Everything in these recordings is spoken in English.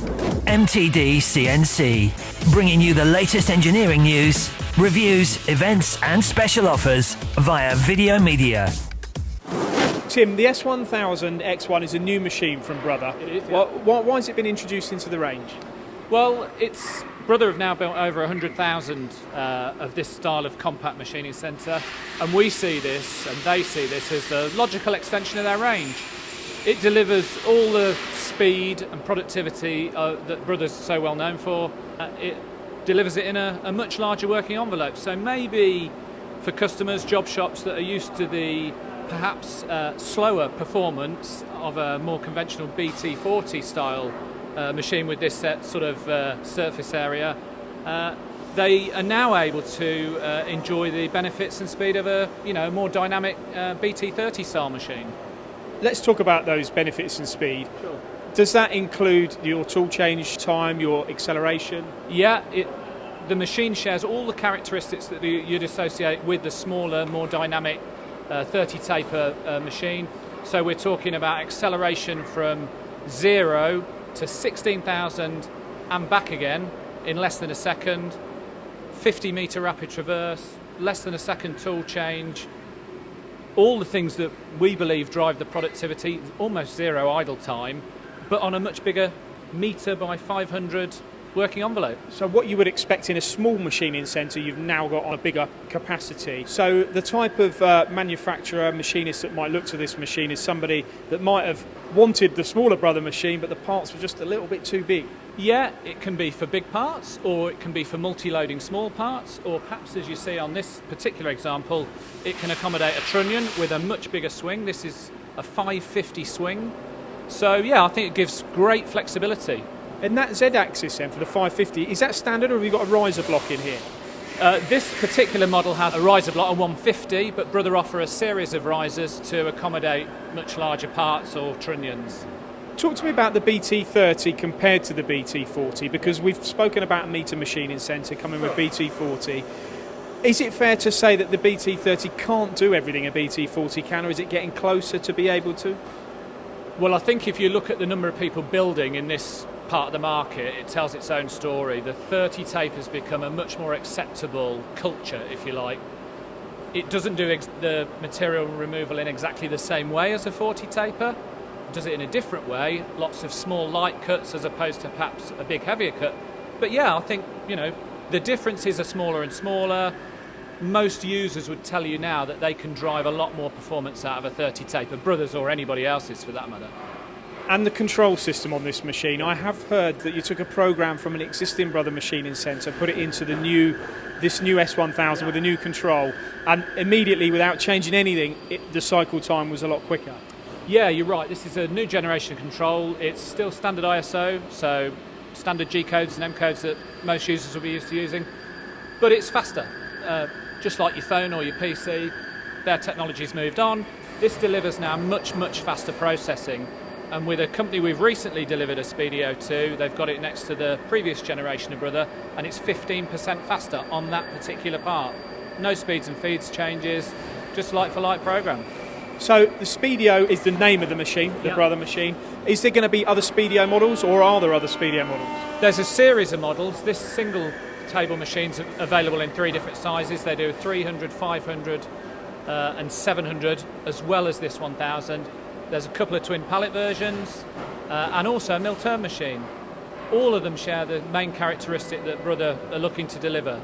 MTD CNC, bringing you the latest engineering news, reviews, events and special offers via video media. Tim, the S1000X1 is a new machine from Brother. It is, yeah. Why has it been introduced into the range? Well, Brother have now built over 100,000 of this style of compact machining centre, and we see this, and they see this, as the logical extension of their range. It delivers all the speed and productivity that Brother's so well known for. It delivers it in a much larger working envelope. So maybe for customers, job shops that are used to the perhaps slower performance of a more conventional BT40 style machine with this sort of surface area, they are now able to enjoy the benefits and speed of a more dynamic BT30 style machine. Let's talk about those benefits and speed. Sure. Does that include your tool change time, your acceleration? Yeah, the machine shares all the characteristics that you'd associate with the smaller, more dynamic 30 taper machine. So we're talking about acceleration from 0 to 16,000 and back again in less than a second, 50 metre rapid traverse, less than a second tool change, all the things that we believe drive the productivity, almost zero idle time, but on a much bigger metre by 500 working envelope. So what you would expect in a small machining centre, you've now got on a bigger capacity. So the type of manufacturer, machinist that might look to this machine is somebody that might have wanted the smaller Brother machine, but the parts were just a little bit too big. Yeah, it can be for big parts, or it can be for multi-loading small parts, or perhaps, as you see on this particular example, it can accommodate a trunnion with a much bigger swing. This is a 550 swing. So yeah, I think it gives great flexibility. And that Z-axis then for the 550, is that standard or have you got a riser block in here? This particular model has a riser block, a 150, but Brother offer a series of risers to accommodate much larger parts or trunnions. Talk to me about the BT30 compared to the BT40, because we've spoken about a metre machining centre coming with BT40. Is it fair to say that the BT30 can't do everything a BT40 can, or is it getting closer to be able to? Well, I think if you look at the number of people building in this part of the market, it tells its own story. The 30 taper has become a much more acceptable culture, if you like. It doesn't do the material removal in exactly the same way as a 40 taper. It does it in a different way, lots of small light cuts as opposed to perhaps a big heavier cut. But yeah, I think, the differences are smaller and smaller. Most users would tell you now that they can drive a lot more performance out of a 30 taper, Brothers or anybody else's for that matter. And the control system on this machine, I have heard that you took a program from an existing Brother machining centre, put it into this new S1000 with a new control, and immediately, without changing anything, the cycle time was a lot quicker. Yeah, you're right. This is a new generation control. It's still standard ISO, so standard G codes and M codes that most users will be used to using, but it's faster. Just like your phone or your PC, their technology's moved on. This delivers now much, much faster processing. And with a company we've recently delivered a SPEEDIO to, they've got it next to the previous generation of Brother, and it's 15% faster on that particular part. No speeds and feeds changes, just like-for-like program. So the SPEEDIO is the name of the machine, the Brother machine. Is there going to be other SPEEDIO models, or are there other SPEEDIO models? There's a series of models. This single table machine's available in 3 different sizes. They do 300, 500 and 700, as well as this 1000. There's a couple of twin pallet versions and also a mill turn machine. All of them share the main characteristic that Brother are looking to deliver: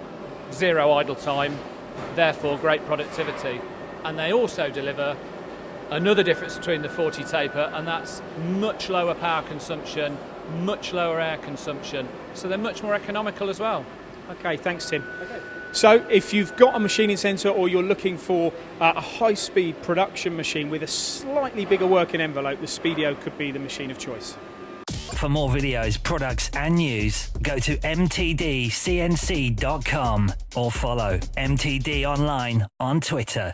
zero idle time, therefore great productivity. And they also deliver another difference between the 40 taper, and that's much lower power consumption, much lower air consumption, so they're much more economical as well. Okay, thanks Tim. Okay. So if you've got a machining centre or you're looking for a high-speed production machine with a slightly bigger working envelope, the SPEEDIO could be the machine of choice. For more videos, products and news, go to mtdcnc.com or follow MTD Online on Twitter.